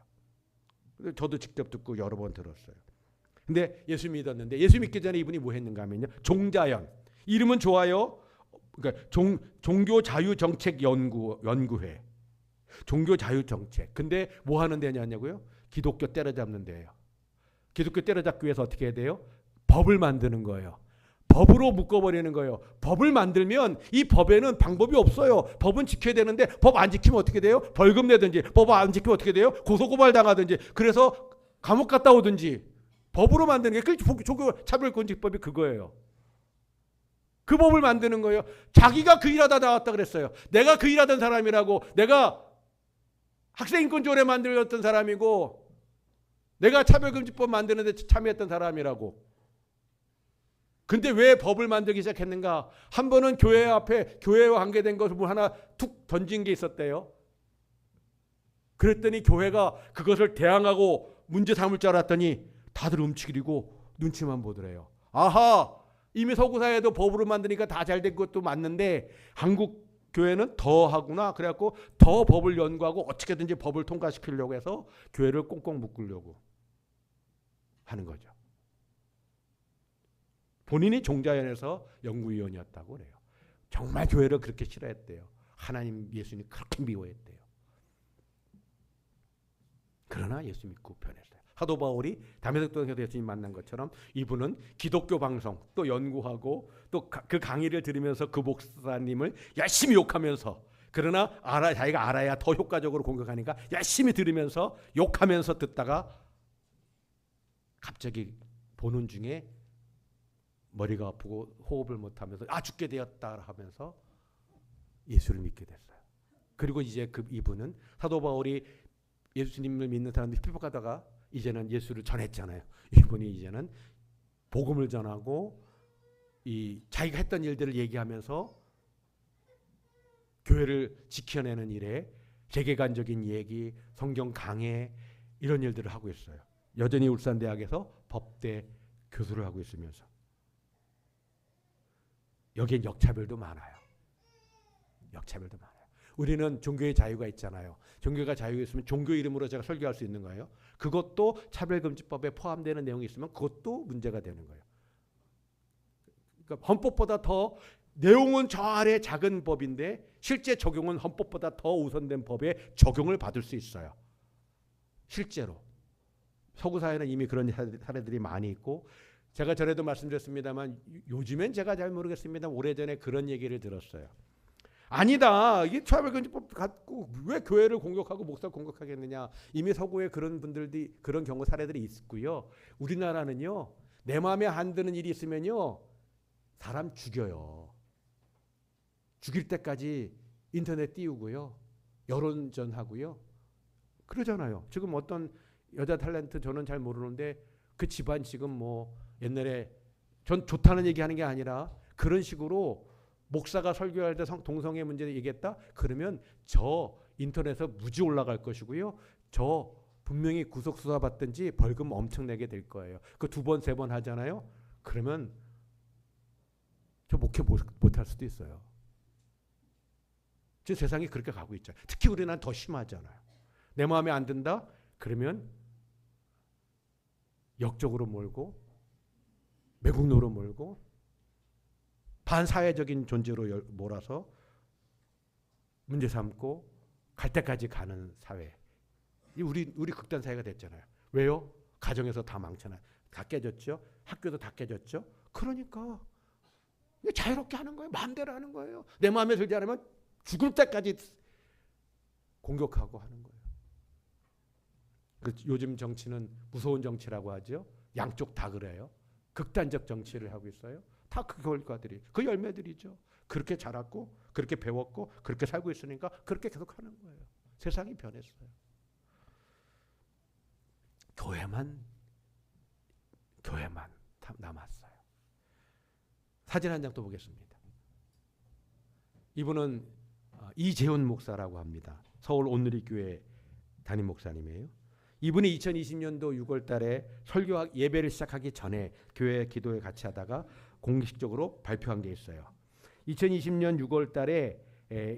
저도 직접 듣고 여러 번 들었어요. 근데 예수 믿었는데 예수 믿기 전에 이분이 뭐 했는가 하면요. 종자연. 이름은 좋아요. 그러니까 종교 자유 정책 연구회. 종교 자유 정책. 근데 뭐 하는 데냐고요? 기독교 때려잡는 데예요. 기독교 때려잡기 위해서 어떻게 해야 돼요? 법을 만드는 거예요. 법으로 묶어버리는 거예요. 법을 만들면 이 법에는 방법이 없어요. 법은 지켜야 되는데 법 안 지키면 어떻게 돼요? 벌금 내든지 법 안 지키면 어떻게 돼요? 고소고발 당하든지 그래서 감옥 갔다 오든지 법으로 만드는 게 종교 차별금지법이 그거예요. 그 법을 만드는 거예요. 자기가 그 일하다 나왔다 그랬어요. 내가 그 일하던 사람이라고 내가 학생인권 조례 만들었던 사람이고 내가 차별금지법 만드는 데 참여했던 사람이라고. 근데 왜 법을 만들기 시작했는가? 한 번은 교회 앞에 교회와 관계된 것을 뭐 하나 툭 던진 게 있었대요. 그랬더니 교회가 그것을 대항하고 문제 삼을 줄 알았더니 다들 움츠리고 눈치만 보더래요. 아하! 이미 서구사회도 법으로 만드니까 다 잘 된 것도 맞는데 한국 교회는 더 하구나. 그래갖고 더 법을 연구하고 어떻게든지 법을 통과시키려고 해서 교회를 꽁꽁 묶으려고 하는 거죠. 본인이 종자연에서 연구위원이었다고 그래요. 정말 교회를 그렇게 싫어했대요. 하나님 예수님 그렇게 미워했대요. 그러나 예수 믿고 변했어요. 사도 바울이 다메섹 도상에서 예수님 만난 것처럼 이분은 기독교 방송 또 연구하고 또 그 강의를 들으면서 그 목사님을 열심히 욕하면서 그러나 자기가 알아야 더 효과적으로 공격하니까 열심히 들으면서 욕하면서 듣다가 갑자기 보는 중에 머리가 아프고 호흡을 못하면서 죽게 되었다 하면서 예수를 믿게 됐어요. 그리고 이제 이분은 사도 바울이 예수님을 믿는 사람들이 핍박하다가 이제는 예수를 전했잖아요. 이분이 이제는 복음을 전하고 자기가 했던 일들을 얘기하면서 교회를 지켜내는 일에 세계관적인 얘기, 성경 강해 이런 일들을 하고 있어요. 여전히 울산대학에서 법대 교수를 하고 있으면서 여기엔 역차별도 많아요. 역차별도 많아요. 우리는 종교의 자유가 있잖아요. 종교가 자유가 있으면 종교 이름으로 제가 설교할 수 있는 거예요. 그것도 차별금지법에 포함되는 내용이 있으면 그것도 문제가 되는 거예요. 그러니까 헌법보다 더 내용은 저 아래 작은 법인데 실제 적용은 헌법보다 더 우선된 법에 적용을 받을 수 있어요. 실제로. 서구 사회는 이미 그런 사례들이 많이 있고 제가 전에도 말씀드렸습니다만 요즘엔 제가 잘 모르겠습니다. 오래전에 그런 얘기를 들었어요. 아니다. 이게 차별금지법 갖고 왜 교회를 공격하고 목사를 공격하겠느냐. 이미 서구에 그런 분들이 그런 경우 사례들이 있고요. 우리나라는요. 내 마음에 안 드는 일이 있으면요. 사람 죽여요. 죽일 때까지 인터넷 띄우고요. 여론전하고요. 그러잖아요. 지금 어떤 여자 탤런트 저는 잘 모르는데 그 집안 지금 뭐 옛날에 전 좋다는 얘기하는 게 아니라 그런 식으로 목사가 설교할 때 동성애 문제를 얘기했다? 그러면 저 인터넷에 무지 올라갈 것이고요. 저 분명히 구속수사 받든지 벌금 엄청 내게 될 거예요. 그 2번, 3번 하잖아요. 그러면 저 목회 못할 수도 있어요. 지금 세상이 그렇게 가고 있죠. 특히 우리나라는 더 심하잖아요. 내 마음에 안 든다? 그러면 역적으로 몰고 매국노로 몰고 반사회적인 존재로 몰아서 문제 삼고 갈 때까지 가는 사회. 우리 극단 사회가 됐잖아요. 왜요? 가정에서 다 망쳐놔요. 다 깨졌죠. 학교도 다 깨졌죠. 그러니까 자유롭게 하는 거예요. 마음대로 하는 거예요. 내 마음에 들지 않으면 죽을 때까지 공격하고 하는 거예요. 요즘 정치는 무서운 정치라고 하죠. 양쪽 다 그래요. 극단적 정치를 하고 있어요. 다 그 결과들이, 그 열매들이죠. 그렇게 자랐고 그렇게 배웠고 그렇게 살고 있으니까 그렇게 계속 하는 거예요. 세상이 변했어요. 교회만 남았어요. 사진 한 장 또 보겠습니다. 이분은 이재훈 목사라고 합니다. 서울 온누리교회 담임 목사님이에요. 이분이 2020년도 6월 달에 설교 예배를 시작하기 전에 교회 기도회 같이 하다가 공식적으로 발표한 게 있어요. 2020년 6월 달에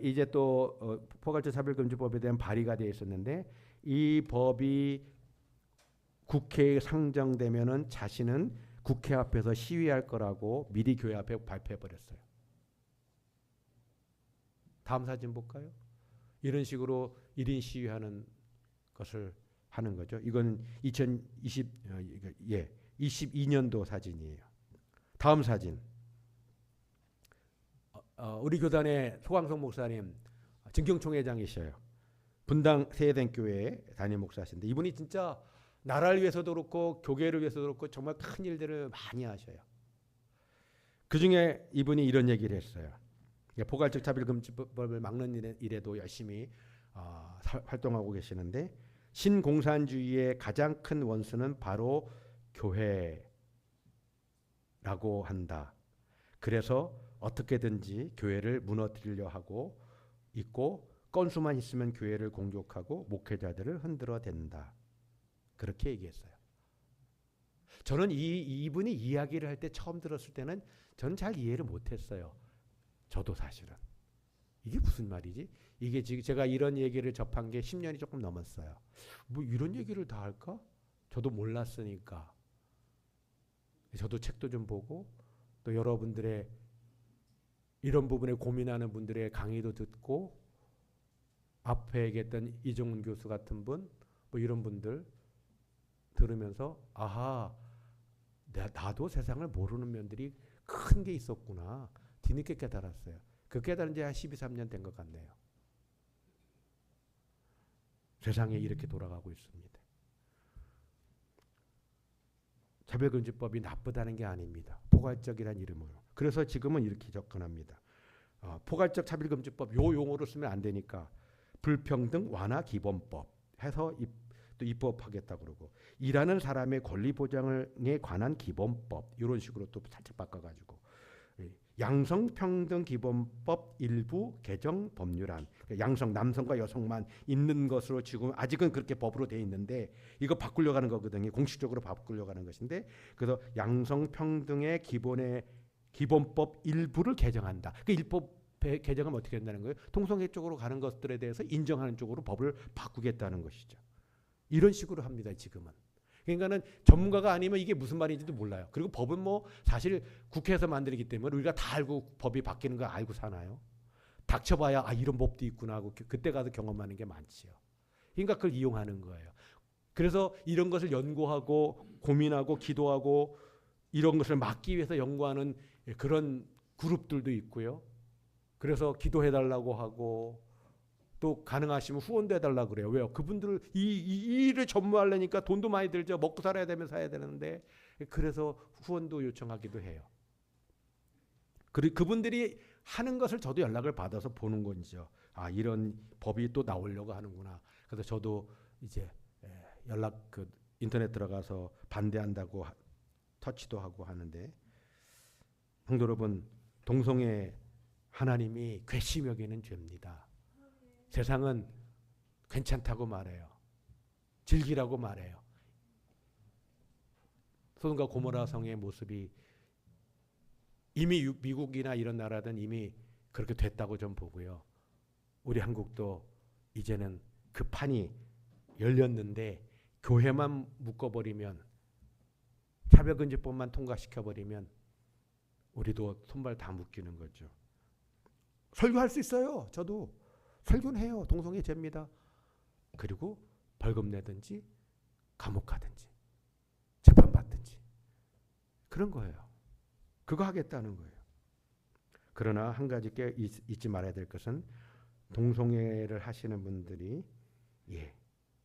이제 또 포괄적 차별금지법에 대한 발의가 되어 있었는데 이 법이 국회에 상정되면은 자신은 국회 앞에서 시위할 거라고 미리 교회 앞에 발표해 버렸어요. 다음 사진 볼까요? 이런 식으로 1인 시위하는 것을 하는 거죠. 이건 22년도 사진이에요. 다음 사진. 우리 교단의 소광석 목사님 증경총회장이셔요. 분당 세대교회 담임 목사신데 이분이 진짜 나라를 위해서도 그렇고 교계를 위해서도 그렇고 정말 큰 일들을 많이 하셔요. 그중에 이분이 이런 얘기를 했어요. 포괄적 차별금지법을 막는 일에도 열심히 활동하고 계시는데 신공산주의의 가장 큰 원수는 바로 교회라고 한다. 그래서 어떻게든지 교회를 무너뜨리려 하고 있고 건수만 있으면 교회를 공격하고 목회자들을 흔들어 댄다. 그렇게 얘기했어요. 저는 이분이 이야기를 할 때 처음 들었을 때는 저는 잘 이해를 못했어요. 저도 사실은. 이게 무슨 말이지? 이게 지금 제가 이런 얘기를 접한 게 10년이 조금 넘었어요. 뭐 이런 얘기를 다 할까? 저도 몰랐으니까. 저도 책도 좀 보고 또 여러분들의 이런 부분에 고민하는 분들의 강의도 듣고 앞에 얘기했던 이종훈 교수 같은 분, 뭐 이런 분들 들으면서 아하, 나도 세상을 모르는 면들이 큰 게 있었구나. 뒤늦게 깨달았어요. 그 깨달은 지 한 12, 13년 된 것 같네요. 세상에 이렇게 돌아가고 있습니다. 차별금지법이 나쁘다는 게 아닙니다. 포괄적이라는 이름으로. 그래서 지금은 이렇게 접근합니다. 포괄적 차별금지법 요 용어로 쓰면 안 되니까 불평등 완화 기본법 해서 또 입법하겠다 그러고 일하는 사람의 권리 보장에 관한 기본법 이런 식으로 또 살짝 바꿔가지고 양성평등기본법 일부 개정 법률안 양성 남성과 여성만 있는 것으로 지금 아직은 그렇게 법으로 돼 있는데 이거 바꾸려고 하는 거거든요. 공식적으로 바꾸려고 하는 것인데 그래서 양성평등의 기본법 일부를 개정한다. 그 일법 개정하면 어떻게 된다는 거예요? 동성애 쪽으로 가는 것들에 대해서 인정하는 쪽으로 법을 바꾸겠다는 것이죠. 이런 식으로 합니다. 지금은. 그러니까는 전문가가 아니면 이게 무슨 말인지도 몰라요. 그리고 법은 뭐 사실 국회에서 만들기 때문에 우리가 다 알고 법이 바뀌는 거 알고 사나요? 닥쳐봐야 이런 법도 있구나 하고 그때 가서 경험하는 게 많지요. 그러니까 그걸 이용하는 거예요. 그래서 이런 것을 연구하고 고민하고 기도하고 이런 것을 막기 위해서 연구하는 그런 그룹들도 있고요. 그래서 기도해달라고 하고 또 가능하시면 후원도 해달라고 그래요. 왜요? 그분들 이 일을 전무하려니까 돈도 많이 들죠. 먹고 살아야 되면서 해야 되는데 그래서 후원도 요청하기도 해요. 그리고 그분들이 하는 것을 저도 연락을 받아서 보는 건지요. 이런 법이 또 나오려고 하는구나. 그래서 저도 이제 인터넷 들어가서 반대한다고 터치도 하고 하는데 성도 여러분, 동성애 하나님이 괘씸히 여기는 죄입니다. 세상은 괜찮다고 말해요. 즐기라고 말해요. 소돔과 고모라 성의 모습이 이미 미국이나 이런 나라든 이미 그렇게 됐다고 좀 보고요. 우리 한국도 이제는 그 판이 열렸는데 교회만 묶어버리면 차별금지법만 통과시켜버리면 우리도 손발 다 묶이는 거죠. 설교할 수 있어요. 저도. 설교는 해요. 동성애 죄입니다. 그리고 벌금 내든지 감옥 가든지 재판받든지 그런 거예요. 그거 하겠다는 거예요. 그러나 한 가지 잊지 말아야 될 것은 동성애를 하시는 분들이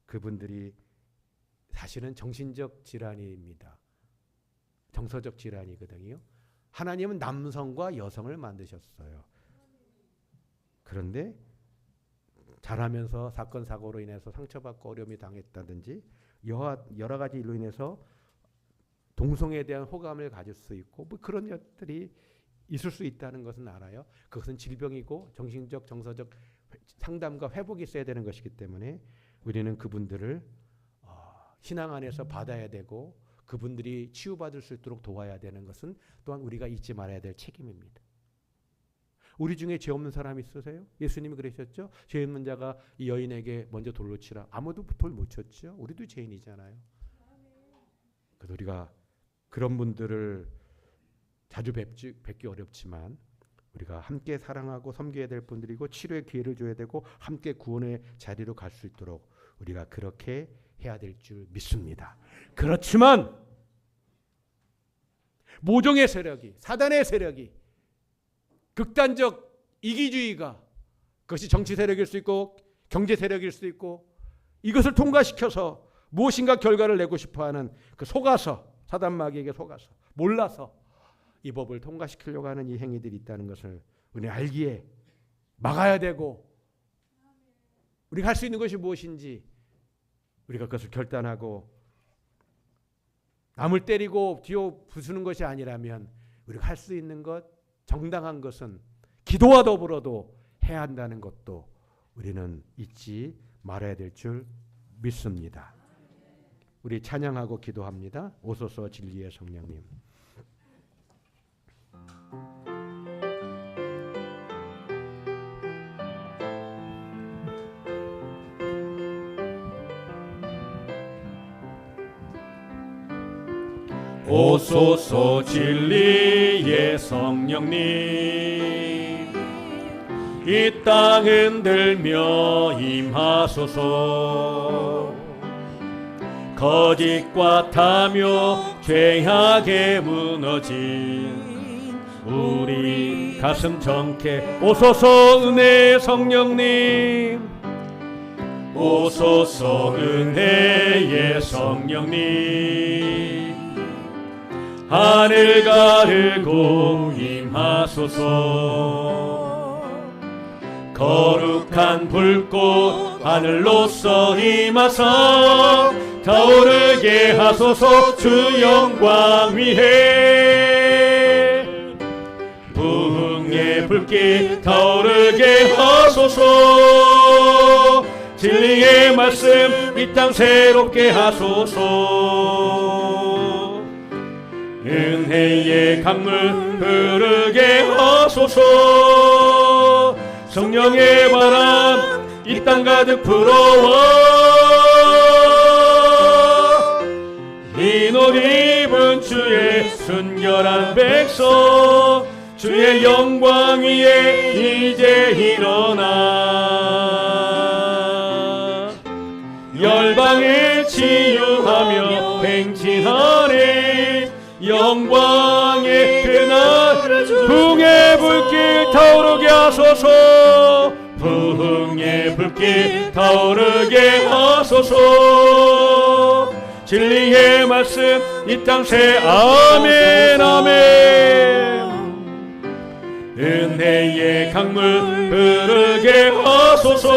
그분들이 사실은 정신적 질환입니다. 정서적 질환이거든요. 하나님은 남성과 여성을 만드셨어요. 그런데 자라면서 사건 사고로 인해서 상처받고 어려움이 당했다든지 여러 가지 일로 인해서 동성애에 대한 호감을 가질 수 있고 뭐 그런 것들이 있을 수 있다는 것은 알아요. 그것은 질병이고 정신적 정서적 상담과 회복이 있어야 되는 것이기 때문에 우리는 그분들을 신앙 안에서 받아야 되고 그분들이 치유받을 수 있도록 도와야 되는 것은 또한 우리가 잊지 말아야 될 책임입니다. 우리 중에 죄 없는 사람 있으세요? 예수님이 그러셨죠? 죄 없는 자가 이 여인에게 먼저 돌로 치라. 아무도 돌 못 쳤죠. 우리도 죄인이잖아요. 그래서 우리가 그런 분들을 자주 뵙기 어렵지만 우리가 함께 사랑하고 섬겨야 될 분들이고 치료의 기회를 줘야 되고 함께 구원의 자리로 갈 수 있도록 우리가 그렇게 해야 될 줄 믿습니다. 그렇지만 모종의 세력이, 사단의 세력이, 극단적 이기주의가, 그것이 정치 세력일 수 있고 경제 세력일 수 있고, 이것을 통과시켜서 무엇인가 결과를 내고 싶어하는 그 속아서, 사단 마귀에게 속아서 몰라서 이 법을 통과시키려고 하는 이 행위들이 있다는 것을 우리 알기에 막아야 되고, 우리가 할 수 있는 것이 무엇인지 우리가 그것을 결단하고, 남을 때리고 뒤로 부수는 것이 아니라면 우리가 할 수 있는 것, 정당한 것은 기도와 더불어도 해야 한다는 것도 우리는 잊지 말아야 될 줄 믿습니다. 우리 찬양하고 기도합니다. 오소서 진리의 성령님. 오소서 진리의 성령님, 이 땅 흔들며 임하소서. 거짓과 탐욕 죄악에 무너진 우리 가슴 정케 오소서 은혜의 성령님, 오소서 은혜의 성령님, 하늘 가르고 임하소서. 거룩한 불꽃 하늘로서 임하사 타오르게 하소서. 주 영광 위에 부흥의 불길 타오르게 하소서. 진리의 말씀 이 땅 새롭게 하소서. 은혜의 강물 흐르게 하소서. 성령의 바람 이 땅 가득 불어와 흰 옷 입은 주의 순결한 백성, 주의 영광 위에 이제 일어나 열방을 치유하며 행진하리. 영광의 그날 부흥의 불길 타오르게 하소서. 부흥의 불길 타오르게 하소서. 진리의 말씀 이 땅 새 아멘 아멘. 은혜의 강물 흐르게 하소서.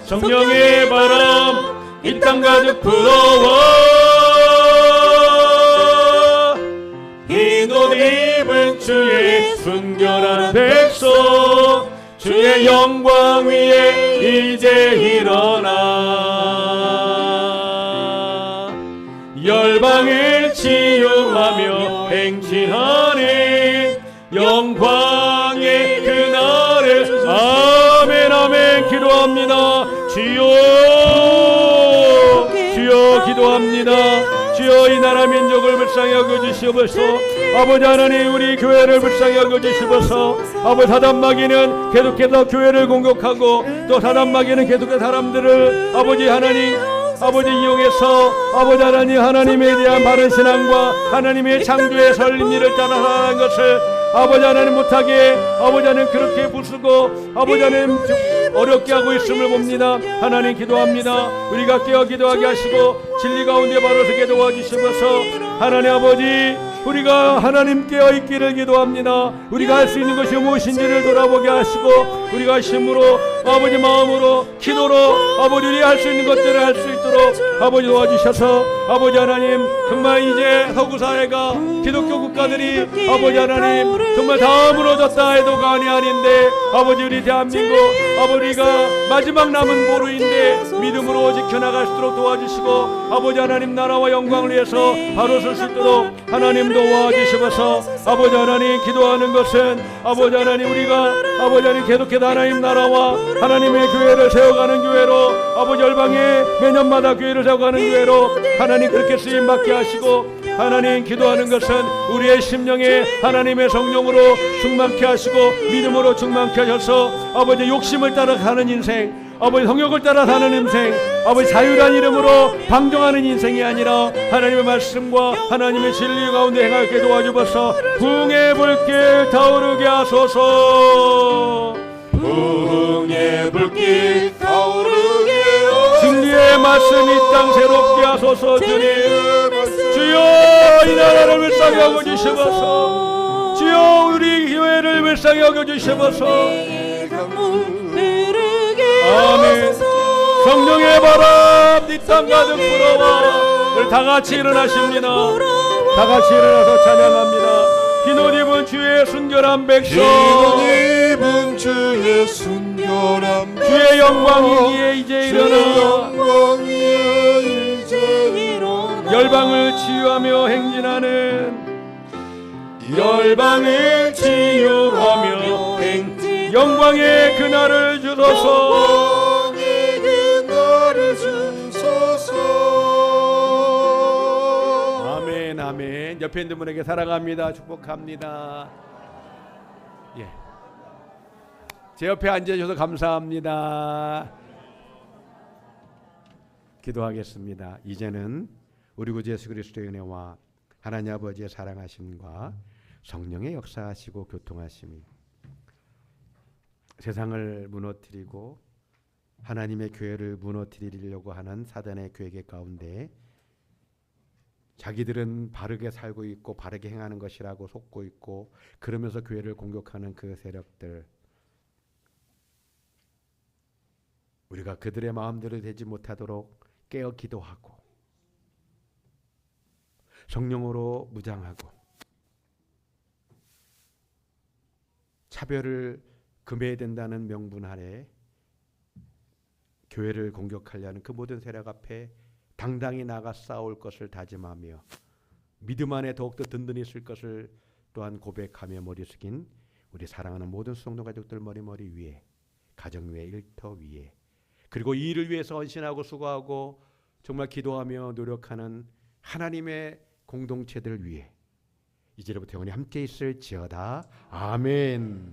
성령의 바람 이 땅 가득 불어와 흰 옷 입은 주의 순결한 백성, 주의 영광 위에 이제 일어나 열방을 치유하며 행진하리. 영광의 그날을 아멘 아멘. 기도합니다. 주여 주여 기도합니다. 주여 이 나라 민족을 불쌍히 여겨주시옵소서. 아버지 하나님 우리 교회를 불쌍히 여겨주시옵소서. 아버지 사단마귀는 계속해서 교회를 공격하고 또 사단마귀는 계속해서 사람들을 아버지 하나님 아버지 이용해서 아버지 하나님 하나님에 대한 바른 신앙과 하나님의 창조의 설립리를 따라 살아가는 것을 아버지 하나님 못하게 아버지 하나님 그렇게 부수고 아버지 하나님 어렵게 하고 있음을 봅니다. 하나님 기도합니다. 우리가 깨어 기도하게 하시고 진리 가운데 바로 서게 도와주시면서 하나님 아버지 우리가 하나님 깨어있기를 기도합니다. 우리가 할 수 있는 것이 무엇인지를 돌아보게 하시고 우리가 힘으로 아버지 마음으로 기도로 아버지 우리 할 수 있는 것들을 할 수 있도록 아버지 도와주셔서 아버지 하나님 정말 이제 서구 사회가 기독교 국가들이 아버지 하나님 정말 다 무너졌다 해도 과언이 아닌데 아버지 우리 대한민국 아버지가 마지막 남은 보루인데 믿음으로 지켜나갈 수 있도록 도와주시고 아버지 하나님 나라와 영광을 위해서 바로 설 수 있도록 하나님 도와주시면서 아버지 하나님 기도하는 것은 아버지 하나님 우리가 아버지 하나님 계속해서 하나님 나라와 하나님의 교회를 세워가는 교회로 아버지 열방에 매년마다 교회를 세워가는 교회로 하나님 그렇게 쓰임받게 하시고 하나님 기도하는 것은 우리의 심령에 하나님의 성령으로 충만케 하시고 믿음으로 충만케 하셔서 아버지 욕심을 따라 사는 인생 아버지 성욕을 따라 사는 인생 아버지 자유란 이름으로 방종하는 인생이 아니라 하나님의 말씀과 하나님의 진리 가운데 행하게 도와주셔서 부흥의 불길 타오르게 하소서. 부흥의 불길 타오르게 하소서. 진리의 말씀 이 땅 새롭게 하소서. 주님 주여 이 나라를 불쌍히 여겨주시옵소서. 주여 우리 교회를 불쌍히 여겨주시옵소서. 아멘. 성령의 바람 이 땅 가득 불어와. 우리 다 같이 일어나십니다. 다 같이 일어나서 찬양합니다. 흰옷 입은 주의 순결한 백성 흰옷 입은 주의 순결한 백성 주의 영광이 이제 일어나 열방을 치유하며 행진하는 열방을 치유하며 행진 영광의 그날을 주소서. 아멘 아멘. 옆에 있는 분에게 사랑합니다. 축복합니다. 예. 제 옆에 앉아주셔서 감사합니다. 기도하겠습니다. 이제는 우리 구주 예수 그리스도의 은혜와 하나님 아버지의 사랑하심과 성령의 역사하시고 교통하심이 세상을 무너뜨리고 하나님의 교회를 무너뜨리려고 하는 사단의 계획 가운데 자기들은 바르게 살고 있고 바르게 행하는 것이라고 속고 있고 그러면서 교회를 공격하는 그 세력들 우리가 그들의 마음대로 되지 못하도록 깨어 기도하고 성령으로 무장하고 차별을 금해야 된다는 명분 아래 교회를 공격하려는 그 모든 세력 앞에 당당히 나가 싸울 것을 다짐하며 믿음 안에 더욱더 든든히 있을 것을 또한 고백하며 머리 숙인 우리 사랑하는 모든 수성도 가족들 머리 위에 가정 위에 일터 위에 그리고 이 일을 위해서 헌신하고 수고하고 정말 기도하며 노력하는 하나님의 공동체들 위에 이제부터 영원히 함께 있을지어다. 아멘.